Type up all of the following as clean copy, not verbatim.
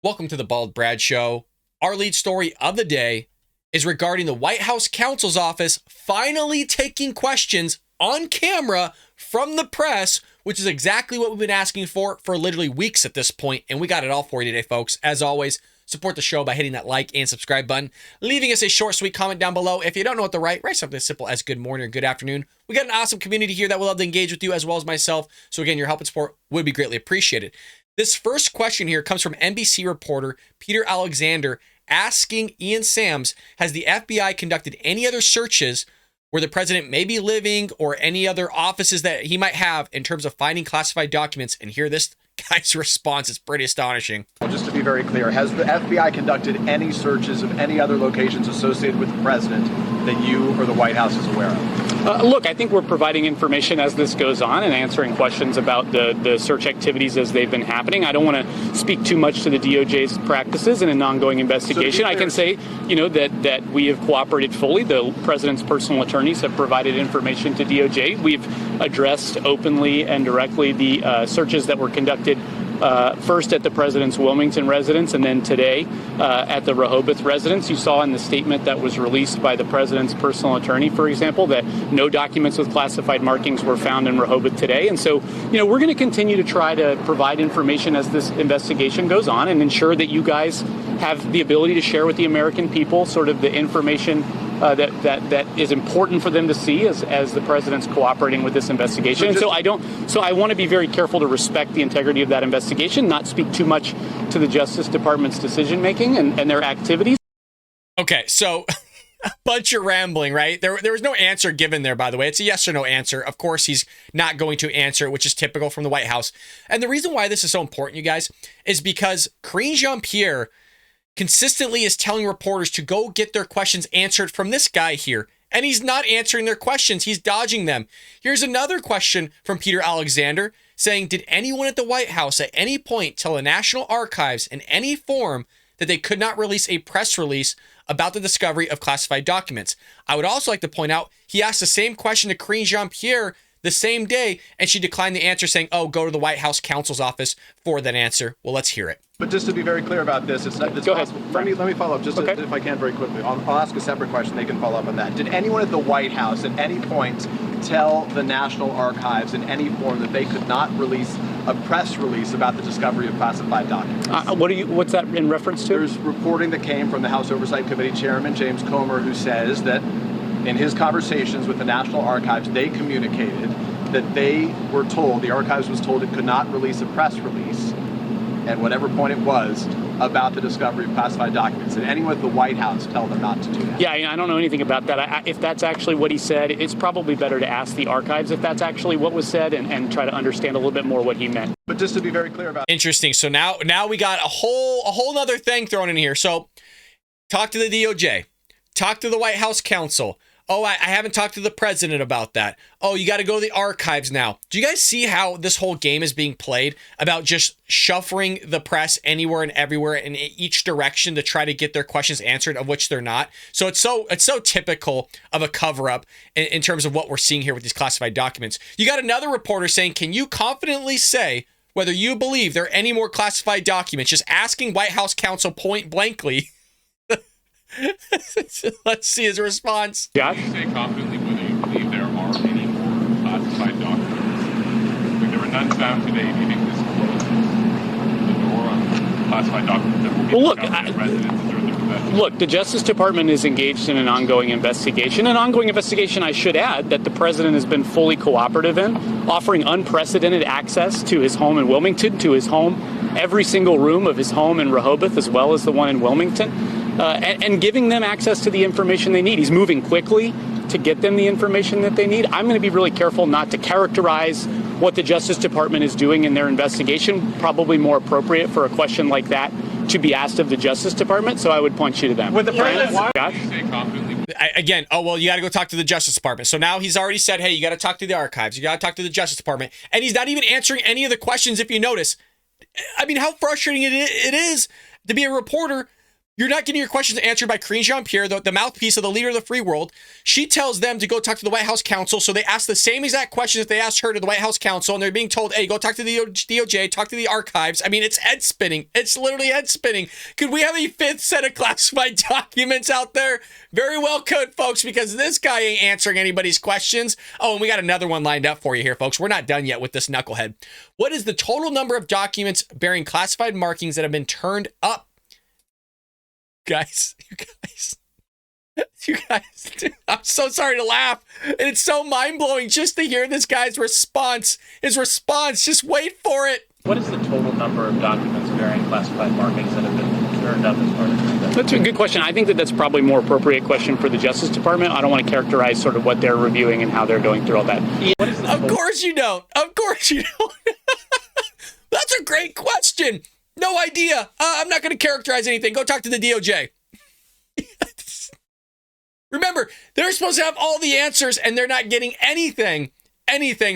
Welcome to the Bald Brad Show. Our lead story of the day is regarding the White House counsel's office finally taking questions on camera from the press, which is exactly what we've been asking for literally weeks at this point, and we got it all for you today, folks. As always, support the show by hitting that like and subscribe button, leaving us a short, sweet comment down below. If you don't know what to write something as simple as good morning or good afternoon. We got an awesome community here that will love to engage with you as well as myself, so again, your help and support would be greatly appreciated. This first question here comes from NBC reporter Peter Alexander asking Ian Sams, has the FBI conducted any other searches where the president may be living or any other offices that he might have in terms of finding classified documents? And here this guy's response is pretty astonishing. Well, just to be very clear, has the FBI conducted any searches of any other locations associated with the president that you or the White House is aware of? Look, I think we're providing information as this goes on and answering questions about the search activities as they've been happening. I don't want to speak too much to the DOJ's practices in an ongoing investigation. I can say, that we have cooperated fully. The president's personal attorneys have provided information to DOJ. We've addressed openly and directly the searches that were conducted first at the president's Wilmington residence and then today at the Rehoboth residence. You saw in the statement that was released by the president's personal attorney, for example, that no documents with classified markings were found in Rehoboth today. And so, we're going to continue to try to provide information as this investigation goes on and ensure that you guys have the ability to share with the American people sort of the information that is important for them to see as the president's cooperating with this investigation. And so I want to be very careful to respect the integrity of that investigation, not speak too much to the Justice Department's decision making and their activities. Okay, so a bunch of rambling, right? There was no answer given there, by the way. It's a yes or no answer. Of course, he's not going to answer, which is typical from the White House. And the reason why this is so important, you guys, is because Karine Jean-Pierre consistently is telling reporters to go get their questions answered from this guy here. And he's not answering their questions. He's dodging them. Here's another question from Peter Alexander saying, did anyone at the White House at any point tell the National Archives in any form that they could not release a press release about the discovery of classified documents? I would also like to point out, he asked the same question to Karine Jean-Pierre the same day, and she declined the answer saying, oh, go to the White House counsel's office for that answer. Well, let's hear it. But just to be very clear about this, it's Go ahead. Let me follow up just Okay. if I can very quickly. I'll ask a separate question. They can follow up on that. Did anyone at the White House at any point tell the National Archives in any form that they could not release a press release about the discovery of classified documents? What's that in reference to? There's reporting that came from the House Oversight Committee Chairman James Comer, who says that in his conversations with the National Archives, they communicated that they were told, the archives was told it could not release a press release at whatever point it was about the discovery of classified documents. Did anyone at the White House tell them not to do that? Yeah, I don't know anything about that. If that's actually what he said, it's probably better to ask the archives if that's actually what was said and try to understand a little bit more what he meant. But just to be very clear about Interesting. So now we got a whole other thing thrown in here. So talk to the DOJ, talk to the White House counsel. Oh, I haven't talked to the president about that. Oh, you got to go to the archives now. Do you guys see how this whole game is being played about just shuffling the press anywhere and everywhere in each direction to try to get their questions answered, of which they're not? So it's so typical of a cover-up in terms of what we're seeing here with these classified documents. You got another reporter saying, can you confidently say whether you believe there are any more classified documents? Just asking White House counsel point blankly. Let's see his response. Yeah. Can you say confidently whether you believe there are any more classified documents? If there were none found today, do you think this closes the door on classified documents that will be discovered in residences or their possession? Look, the Justice Department is engaged in an ongoing investigation. An ongoing investigation, I should add, that the president has been fully cooperative in, offering unprecedented access to his home in Wilmington, to his home, every single room of his home in Rehoboth, as well as the one in Wilmington. And giving them access to the information they need. He's moving quickly to get them the information that they need. I'm going to be really careful not to characterize what the Justice Department is doing in their investigation. Probably more appropriate for a question like that to be asked of the Justice Department. So I would point you to them. Can you say confidently? Again, you got to go talk to the Justice Department. So now he's already said, hey, you got to talk to the archives. You got to talk to the Justice Department. And he's not even answering any of the questions, if you notice. I mean, how frustrating it is to be a reporter You're not getting your questions answered by Karine Jean-Pierre, the mouthpiece of the leader of the free world. She tells them to go talk to the White House counsel. So they ask the same exact questions that they asked her to the White House counsel. And they're being told, hey, go talk to the DOJ, talk to the archives. I mean, it's head spinning. It's literally head spinning. Could we have a fifth set of classified documents out there? Very well could, folks, because this guy ain't answering anybody's questions. Oh, and we got another one lined up for you here, folks. We're not done yet with this knucklehead. What is the total number of documents bearing classified markings that have been turned up? You guys, dude, I'm so sorry to laugh. And it's so mind-blowing just to hear this guy's response. His response, just wait for it. What is the total number of documents bearing classified markings that have been turned up as part of that? That's a good question. I think that's probably a more appropriate question for the Justice Department. I don't want to characterize sort of what they're reviewing and how they're going through all that. Of course you don't. Of course you don't. That's a great question. No idea. I'm not going to characterize anything. Go talk to the DOJ. Remember, they're supposed to have all the answers, and they're not getting anything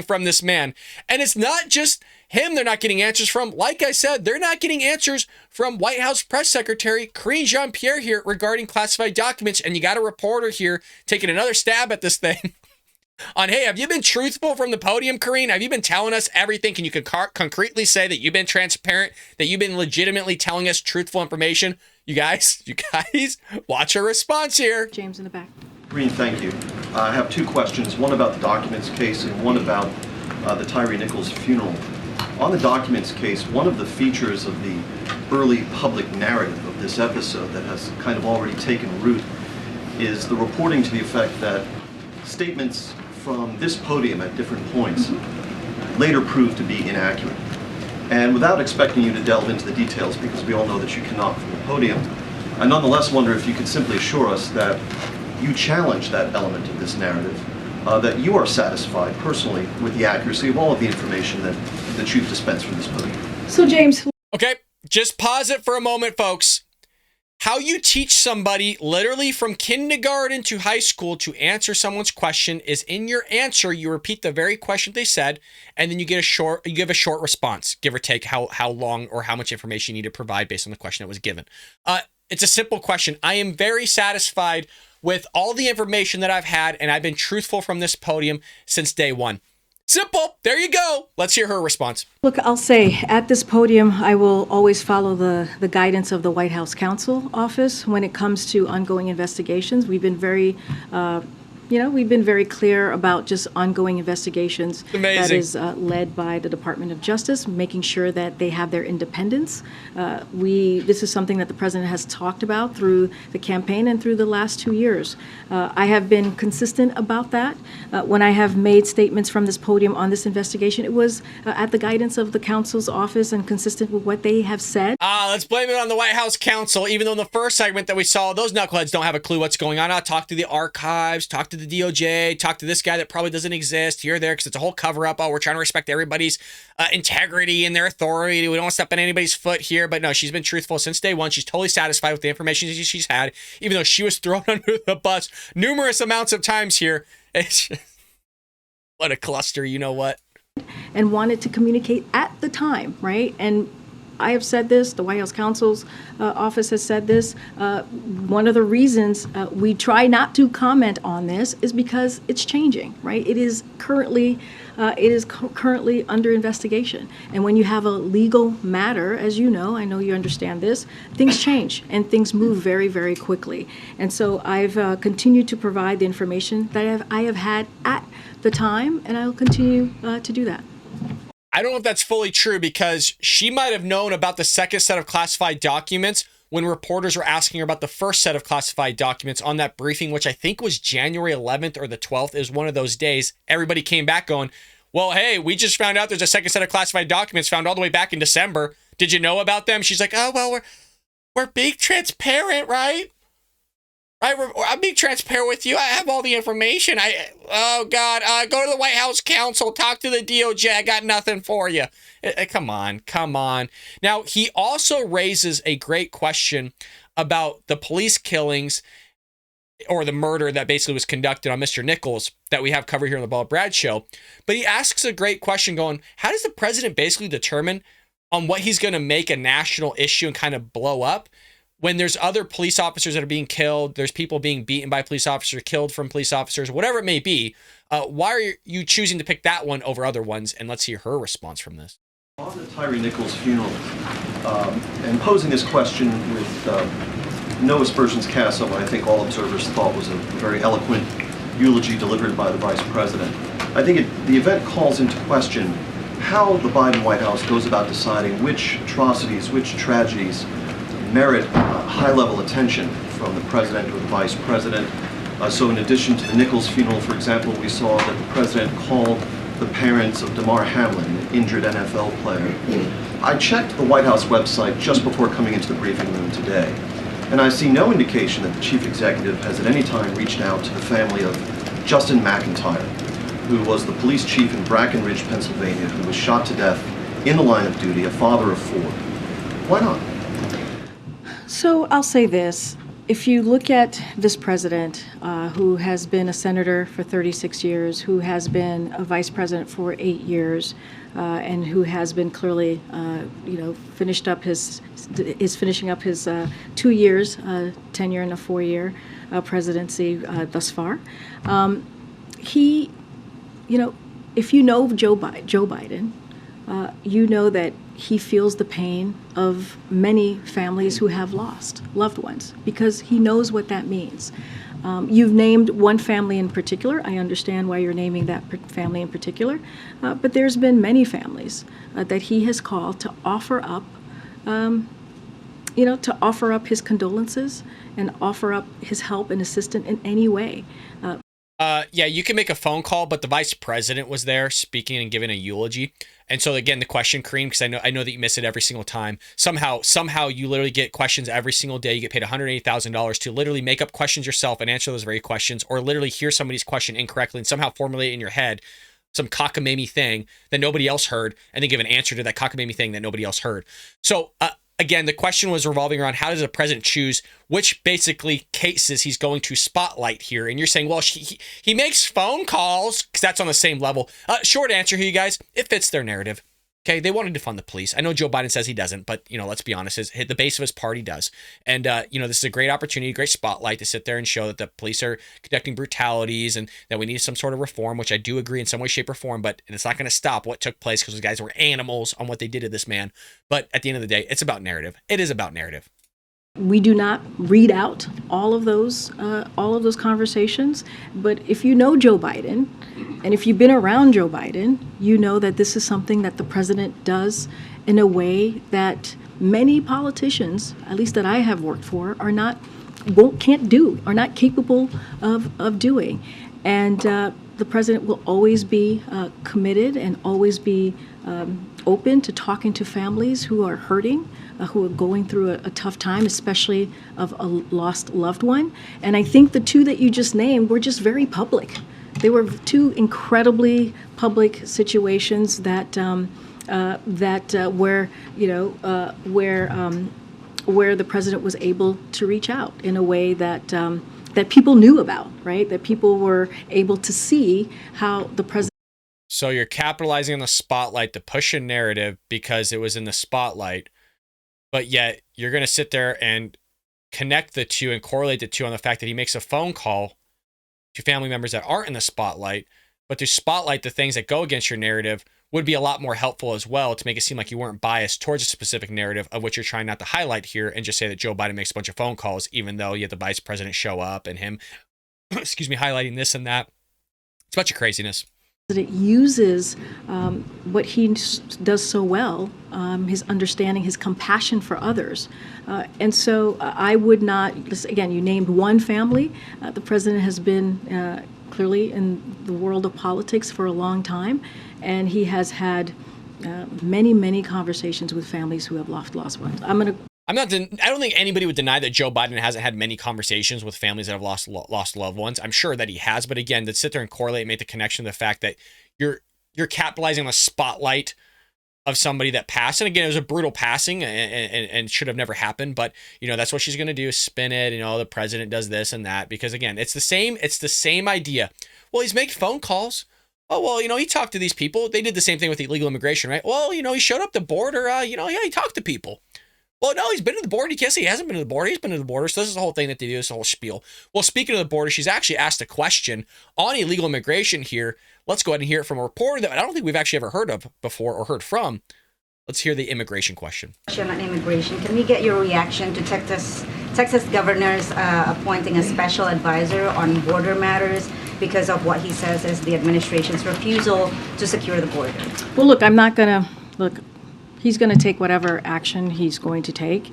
from this man. And it's not just him they're not getting answers from. Like I said, they're not getting answers from White House Press Secretary Karine Jean-Pierre here regarding classified documents. And you got a reporter here taking another stab at this thing. On, hey, have you been truthful from the podium, Karine? Have you been telling us everything? Can you concretely say that you've been transparent, that you've been legitimately telling us truthful information? You guys, watch her response here. James in the back. Karine, thank you. I have two questions, one about the documents case and one about the Tyree Nichols funeral. On the documents case, one of the features of the early public narrative of this episode that has kind of already taken root is the reporting to the effect that statements from this podium at different points later proved to be inaccurate. And without expecting you to delve into the details, because we all know that you cannot from the podium, I nonetheless wonder if you could simply assure us that you challenge that element of this narrative, that you are satisfied personally with the accuracy of all of the information that you've dispensed from this podium. So, James. Okay, just pause it for a moment, folks. How you teach somebody literally from kindergarten to high school to answer someone's question is in your answer, you repeat the very question they said, and then you give a short response, give or take how long or how much information you need to provide based on the question that was given. It's a simple question. I am very satisfied with all the information that I've had, and I've been truthful from this podium since day one. Simple. There you go. Let's hear her response. Look, I'll say at this podium, I will always follow the guidance of the White House Counsel Office when it comes to ongoing investigations. We've been very clear about just ongoing investigations. Amazing. That is led by the Department of Justice, making sure that they have their independence. This is something that the president has talked about through the campaign and through the last 2 years. I have been consistent about that. When I have made statements from this podium on this investigation, it was at the guidance of the counsel's office and consistent with what they have said. Let's blame it on the White House counsel, even though in the first segment that we saw, those knuckleheads don't have a clue what's going on. I'll talk to the archives, talk to the DOJ, talk to this guy that probably doesn't exist here or there because it's a whole cover-up. Oh, we're trying to respect everybody's integrity and their authority. We don't want to step on anybody's foot here. But no, she's been truthful since day one. She's totally satisfied with the information she's had, even though she was thrown under the bus numerous amounts of times here. What a cluster, you know what? And wanted to communicate at the time, right? And I have said this, the White House counsel's office has said this. One of the reasons we try not to comment on this is because it's changing, right? It is currently under investigation. And when you have a legal matter, as you know, I know you understand this, things change and things move very, very quickly. And so I've continued to provide the information that I have had at the time, and I will continue to do that. I don't know if that's fully true because she might have known about the second set of classified documents when reporters were asking her about the first set of classified documents on that briefing, which I think was January 11th or the 12th. It was one of those days. Everybody came back going, well, hey, we just found out there's a second set of classified documents found all the way back in December. Did you know about them? She's like, oh, well, we're being transparent, right? I'm being transparent with you. I have all the information. Oh, God. Go to the White House counsel. Talk to the DOJ. I got nothing for you. Come on. Now, he also raises a great question about the police killings or the murder that basically was conducted on Mr. Nichols that we have covered here on the Ball Brad Show. But he asks a great question going, how does the president basically determine on what he's going to make a national issue and kind of blow up when there's other police officers that are being killed, there's people being beaten by police officers, killed from police officers, whatever it may be, why are you choosing to pick that one over other ones? And let's hear her response from this. On the Tyre Nichols funeral, and posing this question with no aspersions cast on what I think all observers thought was a very eloquent eulogy delivered by the Vice President, I think the event calls into question how the Biden White House goes about deciding which atrocities, which tragedies merit high-level attention from the President or the Vice President. So in addition to the Nichols funeral, for example, we saw that the President called the parents of Damar Hamlin, an injured NFL player. I checked the White House website just before coming into the briefing room today, and I see no indication that the Chief Executive has at any time reached out to the family of Justin McIntyre, who was the police chief in Brackenridge, Pennsylvania, who was shot to death in the line of duty, a father of 4. Why not? So I'll say this. If you look at this president, who has been a senator for 36 years, who has been a vice president for 8 years, and who has been clearly, finishing up his 2 years tenure and a 4-year presidency thus far, he, if you know Joe Biden, you know that he feels the pain of many families who have lost loved ones, because he knows what that means. You've named one family in particular. I understand why you're naming that family in particular, but there's been many families that he has called to offer up, to offer up his condolences and offer up his help and assistance in any way. Yeah, you can make a phone call, but the vice president was there speaking and giving a eulogy. And so again, the question, Karine, because I know that you miss it every single time. Somehow you literally get questions every single day. You get paid $180,000 to literally make up questions yourself and answer those very questions, or literally hear somebody's question incorrectly and somehow formulate it in your head some cockamamie thing that nobody else heard, and then give an answer to that cockamamie thing that nobody else heard. So again, the question was revolving around how does the president choose which basically cases he's going to spotlight here? And you're saying, well, he makes phone calls because that's on the same level. Short answer here, you guys, it fits their narrative. Okay, they want to defund the police. I know Joe Biden says he doesn't, but let's be honest, the base of his party does. And this is a great opportunity, a great spotlight to sit there and show that the police are conducting brutalities and that we need some sort of reform, which I do agree in some way, shape, or form. But it's not going to stop what took place because those guys were animals on what they did to this man. But at the end of the day, it's about narrative. It is about narrative. We do not read out all of those conversations, but if you know Joe Biden, and if you've been around Joe Biden, you know that this is something that the president does in a way that many politicians, at least that I have worked for, are not capable of doing. And the president will always be committed and always be open to talking to families who are hurting, who are going through a tough time, especially of a lost loved one. And I think the two that you just named were just very public. They were two incredibly public situations where the president was able to reach out in a way that people knew about, right? That people were able to see how the president. So you're capitalizing on the spotlight to push a narrative because it was in the spotlight, but yet you're going to sit there and connect the two and correlate the two on the fact that he makes a phone call to family members that aren't in the spotlight, but to spotlight the things that go against your narrative would be a lot more helpful as well to make it seem like you weren't biased towards a specific narrative of what you're trying not to highlight here, and just say that Joe Biden makes a bunch of phone calls, even though you had the vice president show up and him, highlighting this and that. It's a bunch of craziness. It uses what he does so well, his understanding, his compassion for others. And so I would not, again, you named one family. The president has been clearly in the world of politics for a long time, and he has had many, many conversations with families who have lost ones. I don't think anybody would deny that Joe Biden hasn't had many conversations with families that have lost loved ones. I'm sure that he has, but again, to sit there and correlate and make the connection to the fact that you're capitalizing on the spotlight of somebody that passed. And again, it was a brutal passing and should have never happened, but that's what she's going to do, is spin it, the president does this and that, because again, it's the same idea. Well, he's making phone calls. Oh, well, he talked to these people. They did the same thing with illegal immigration, right? Well, he showed up the border, he talked to people. Well, no, he's been to the border. You can't say he hasn't been to the border. He's been to the border. So this is the whole thing that they do, this whole spiel. Well, speaking of the border, she's actually asked a question on illegal immigration here. Let's go ahead and hear it from a reporter that I don't think we've actually ever heard of before or heard from. Let's hear the immigration question. On immigration, can we get your reaction to Texas governor's appointing a special advisor on border matters because of what he says is the administration's refusal to secure the border? Well, look, I'm not going to, look, he's going to take whatever action he's going to take.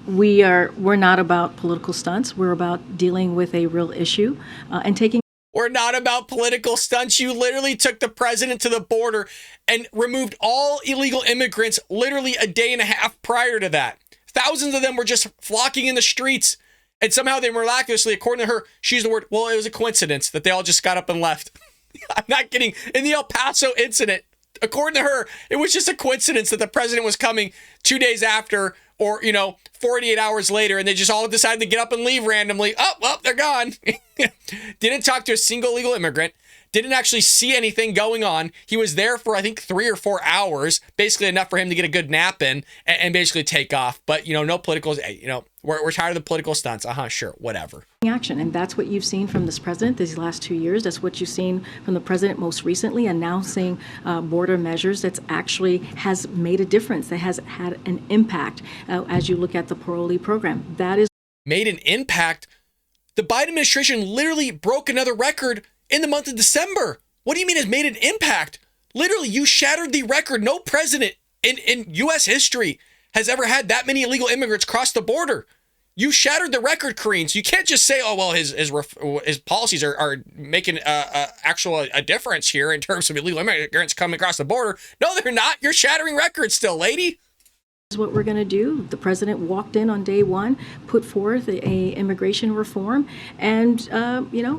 We're not about political stunts. We're about dealing with a real issue and taking. We're not about political stunts. You literally took the president to the border and removed all illegal immigrants literally a day and a half prior to that. Thousands of them were just flocking in the streets. And somehow they miraculously, according to her, she used the word, well, it was a coincidence that they all just got up and left. I'm not kidding. In the El Paso incident, according to her, it was just a coincidence that the president was coming 2 days after or, 48 hours later, and they just all decided to get up and leave randomly. Oh, well, they're gone. Didn't talk to a single illegal immigrant. Didn't actually see anything going on. He was there for, I think, 3 or 4 hours, basically enough for him to get a good nap in and basically take off. But, no political, we're tired of the political stunts. Sure, whatever. Action, and that's what you've seen from this president these last 2 years. That's what you've seen from the president most recently, announcing border measures that's actually has made a difference, that has had an impact as you look at the parolee program. That is made an impact. The Biden administration literally broke another record in the month of December. What do you mean has made an impact? Literally, you shattered the record. No president in U.S. history has ever had that many illegal immigrants cross the border. You shattered the record, Karine. So you can't just say, oh, well, his policies are making a difference here in terms of illegal immigrants coming across the border. No, they're not. You're shattering records still, lady. Is what we're going to do. The president walked in on day one, put forth a immigration reform, and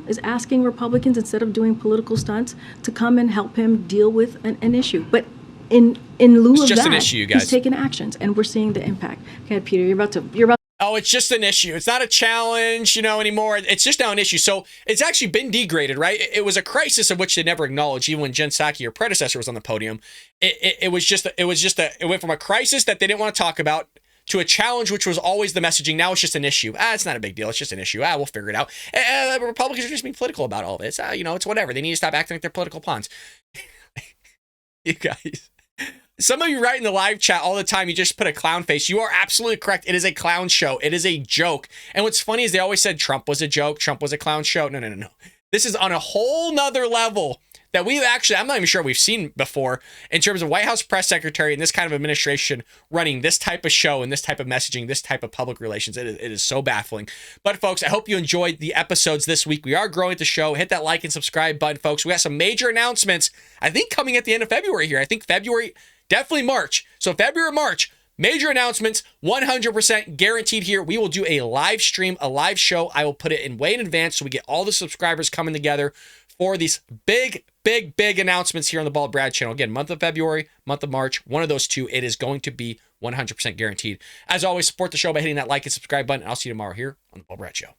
is asking Republicans, instead of doing political stunts, to come and help him deal with an issue. But in lieu of just that, an issue, you guys. He's taken actions, and we're seeing the impact. Okay, Peter, you're about. Oh, it's just an issue. It's not a challenge, anymore. It's just now an issue. So it's actually been degraded, right? It was a crisis of which they never acknowledged, even when Jen Psaki, your predecessor, was on the podium. It went from a crisis that they didn't want to talk about to a challenge, which was always the messaging. Now it's just an issue. It's not a big deal. It's just an issue. We'll figure it out. Republicans are just being political about all of it. It's whatever. They need to stop acting like they're political pawns. You guys. Some of you write in the live chat all the time, you just put a clown face. You are absolutely correct. It is a clown show. It is a joke. And what's funny is they always said Trump was a joke. Trump was a clown show. No. This is on a whole nother level that I'm not even sure we've seen before in terms of White House press secretary and this kind of administration running this type of show and this type of messaging, this type of public relations. It is so baffling. But folks, I hope you enjoyed the episodes this week. We are growing the show. Hit that like and subscribe button, folks. We got some major announcements, I think, coming at the end of February here. I think February, definitely March. So February, March, major announcements, 100% guaranteed here. We will do a live stream, a live show. I will put it in way in advance so we get all the subscribers coming together for these big announcements here on the Bald Brad channel. Again, month of February, month of March, one of those two. It is going to be 100% guaranteed. As always, support the show by hitting that like and subscribe button. I'll see you tomorrow here on the Bald Brad Show.